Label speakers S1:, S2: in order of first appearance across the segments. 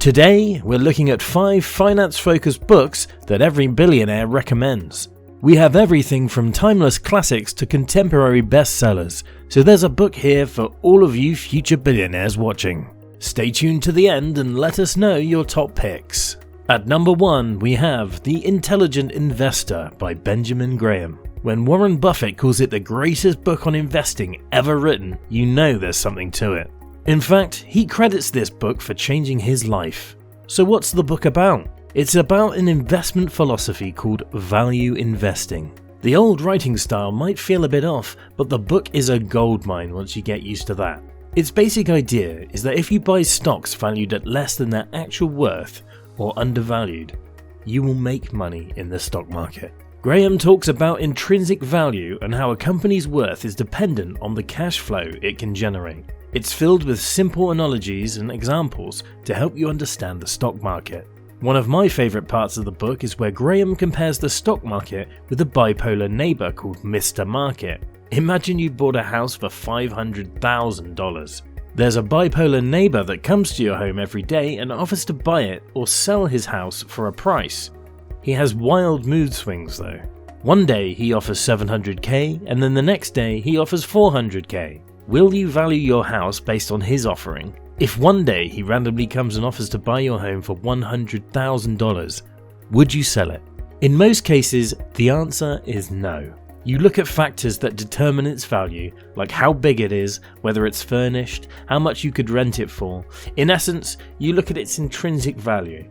S1: Today, we're looking at 5 finance-focused books that every billionaire recommends. We have everything from timeless classics to contemporary bestsellers, so there's a book here for all of you future billionaires watching. Stay tuned to the end and let us know your top picks. At number 1, we have The Intelligent Investor by Benjamin Graham. When Warren Buffett calls it the greatest book on investing ever written, you know there's something to it. In fact, he credits this book for changing his life. So what's the book about? It's about an investment philosophy called value investing. The old writing style might feel a bit off, but the book is a goldmine once you get used to that. Its basic idea is that if you buy stocks valued at less than their actual worth or undervalued, you will make money in the stock market. Graham talks about intrinsic value and how a company's worth is dependent on the cash flow it can generate. It's filled with simple analogies and examples to help you understand the stock market. One of my favourite parts of the book is where Graham compares the stock market with a bipolar neighbour called Mr. Market. Imagine you bought a house for $500,000. There's a bipolar neighbour that comes to your home every day and offers to buy it or sell his house for a price. He has wild mood swings though. One day he offers $700k and then the next day he offers $400k. Will you value your house based on his offering? If one day he randomly comes and offers to buy your home for $100,000, would you sell it? In most cases, the answer is no. You look at factors that determine its value, like how big it is, whether it's furnished, how much you could rent it for. In essence, you look at its intrinsic value.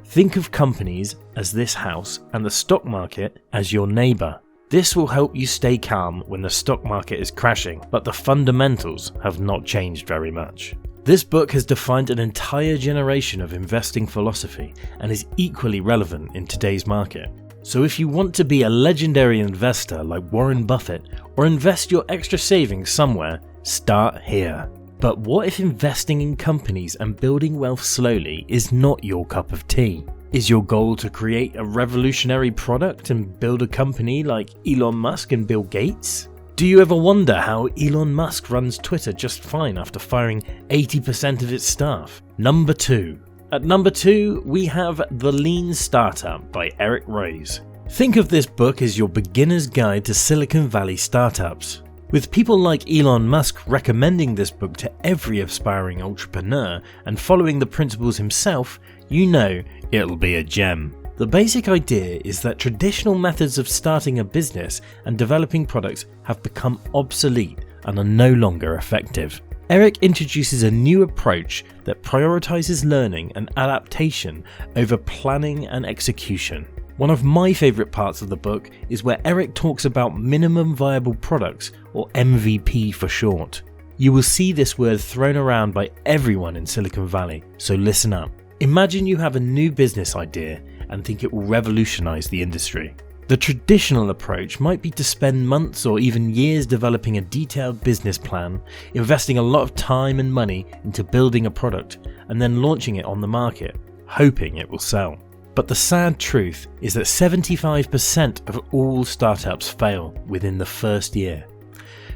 S1: Think of companies as this house and the stock market as your neighbour. This will help you stay calm when the stock market is crashing, but the fundamentals have not changed very much. This book has defined an entire generation of investing philosophy and is equally relevant in today's market. So if you want to be a legendary investor like Warren Buffett or invest your extra savings somewhere, start here. But what if investing in companies and building wealth slowly is not your cup of tea? Is your goal to create a revolutionary product and build a company like Elon Musk and Bill Gates? Do you ever wonder how Elon Musk runs Twitter just fine after firing 80% of its staff? Number 2. At number 2, we have The Lean Startup by Eric Ries. Think of this book as your beginner's guide to Silicon Valley startups. With people like Elon Musk recommending this book to every aspiring entrepreneur and following the principles himself, you know it'll be a gem. The basic idea is that traditional methods of starting a business and developing products have become obsolete and are no longer effective. Eric introduces a new approach that prioritizes learning and adaptation over planning and execution. One of my favourite parts of the book is where Eric talks about minimum viable products, or MVP for short. You will see this word thrown around by everyone in Silicon Valley, so listen up. Imagine you have a new business idea and think it will revolutionise the industry. The traditional approach might be to spend months or even years developing a detailed business plan, investing a lot of time and money into building a product, and then launching it on the market, hoping it will sell. But the sad truth is that 75% of all startups fail within the first year.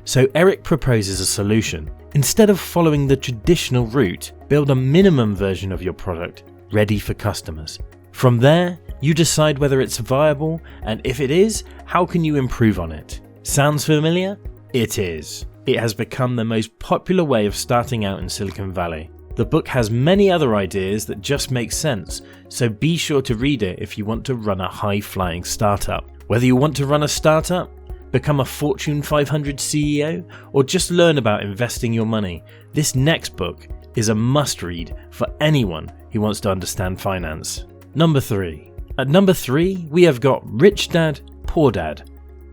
S1: So Eric proposes a solution. Instead of following the traditional route, build a minimum version of your product ready for customers. From there, you decide whether it's viable, and if it is, how can you improve on it? Sounds familiar? It is. It has become the most popular way of starting out in Silicon Valley. The book has many other ideas that just make sense, so be sure to read it if you want to run a high-flying startup. Whether you want to run a startup, become a Fortune 500 CEO, or just learn about investing your money, this next book is a must-read for anyone who wants to understand finance. Number 3. At number 3, we have got Rich Dad, Poor Dad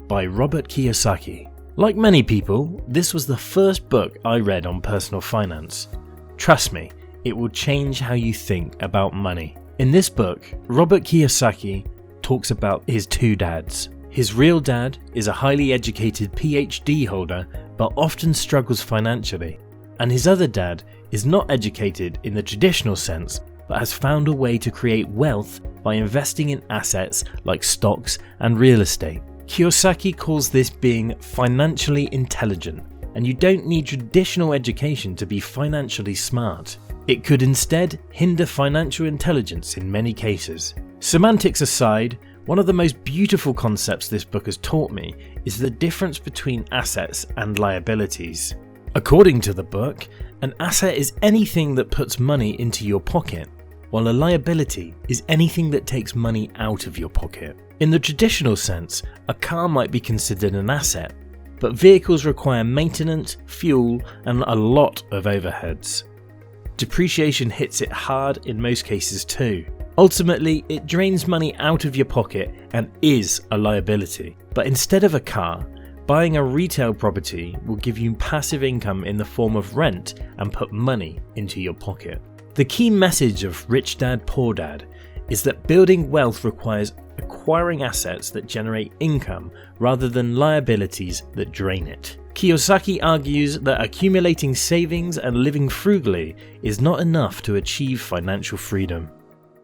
S1: by Robert Kiyosaki. Like many people, this was the first book I read on personal finance. Trust me, it will change how you think about money. In this book, Robert Kiyosaki talks about his 2 dads. His real dad is a highly educated PhD holder but often struggles financially, and his other dad is not educated in the traditional sense but has found a way to create wealth by investing in assets like stocks and real estate. Kiyosaki calls this being financially intelligent, and you don't need traditional education to be financially smart. It could instead hinder financial intelligence in many cases. Semantics aside, one of the most beautiful concepts this book has taught me is the difference between assets and liabilities. According to the book, an asset is anything that puts money into your pocket, while a liability is anything that takes money out of your pocket. In the traditional sense, a car might be considered an asset, but vehicles require maintenance, fuel, and a lot of overheads. Depreciation hits it hard in most cases too. Ultimately, it drains money out of your pocket and is a liability. But instead of a car, buying a retail property will give you passive income in the form of rent and put money into your pocket. The key message of Rich Dad Poor Dad is that building wealth requires acquiring assets that generate income rather than liabilities that drain it. Kiyosaki argues that accumulating savings and living frugally is not enough to achieve financial freedom.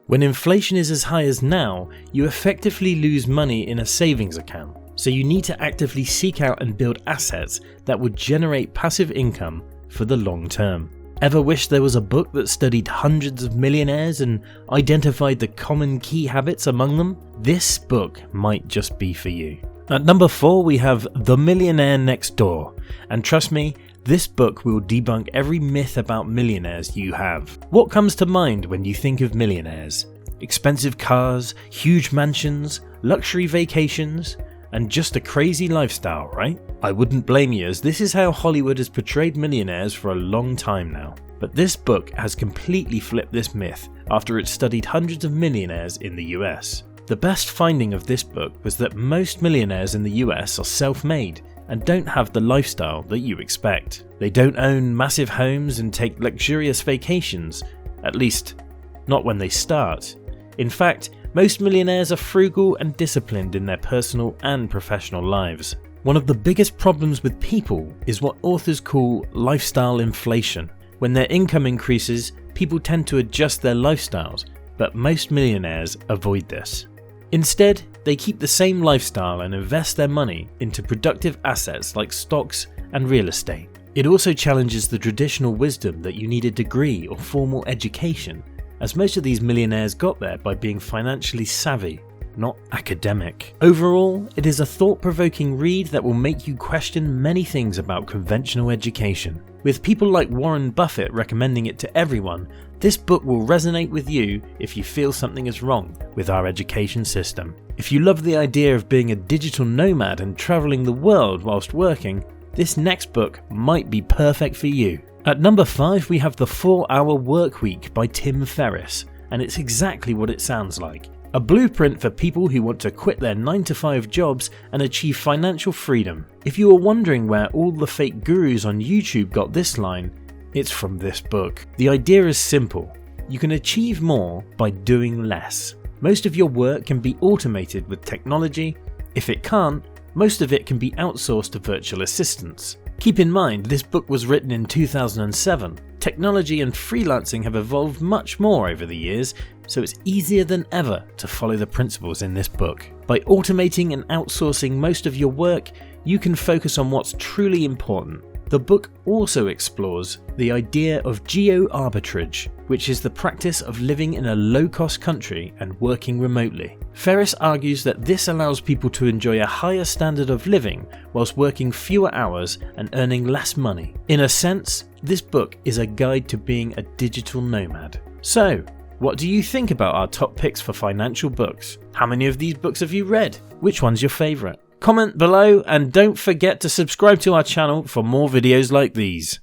S1: When inflation is as high as now, you effectively lose money in a savings account, so you need to actively seek out and build assets that would generate passive income for the long term. Ever wish there was a book that studied hundreds of millionaires and identified the common key habits among them? This book might just be for you. At number 4 we have The Millionaire Next Door, and trust me, this book will debunk every myth about millionaires you have. What comes to mind when you think of millionaires? Expensive cars, huge mansions, luxury vacations, and just a crazy lifestyle, right? I wouldn't blame you, as this is how Hollywood has portrayed millionaires for a long time now. But this book has completely flipped this myth after it studied hundreds of millionaires in the US. The best finding of this book was that most millionaires in the US are self-made and don't have the lifestyle that you expect. They don't own massive homes and take luxurious vacations, at least not when they start. In fact, most millionaires are frugal and disciplined in their personal and professional lives. One of the biggest problems with people is what authors call lifestyle inflation. When their income increases, people tend to adjust their lifestyles, but most millionaires avoid this. Instead, they keep the same lifestyle and invest their money into productive assets like stocks and real estate. It also challenges the traditional wisdom that you need a degree or formal education, as most of these millionaires got there by being financially savvy, not academic. Overall, it is a thought-provoking read that will make you question many things about conventional education. With people like Warren Buffett recommending it to everyone, this book will resonate with you if you feel something is wrong with our education system. If you love the idea of being a digital nomad and traveling the world whilst working, this next book might be perfect for you. At number 5 we have The 4-Hour Workweek by Tim Ferriss, and it's exactly what it sounds like. A blueprint for people who want to quit their 9-to-5 jobs and achieve financial freedom. If you are wondering where all the fake gurus on YouTube got this line, it's from this book. The idea is simple. You can achieve more by doing less. Most of your work can be automated with technology. If it can't, most of it can be outsourced to virtual assistants. Keep in mind, this book was written in 2007. Technology and freelancing have evolved much more over the years, so it's easier than ever to follow the principles in this book. By automating and outsourcing most of your work, you can focus on what's truly important. The book also explores the idea of geo-arbitrage, which is the practice of living in a low-cost country and working remotely. Ferriss argues that this allows people to enjoy a higher standard of living whilst working fewer hours and earning less money. In a sense, this book is a guide to being a digital nomad. So, what do you think about our top picks for financial books? How many of these books have you read? Which one's your favourite? Comment below and don't forget to subscribe to our channel for more videos like these.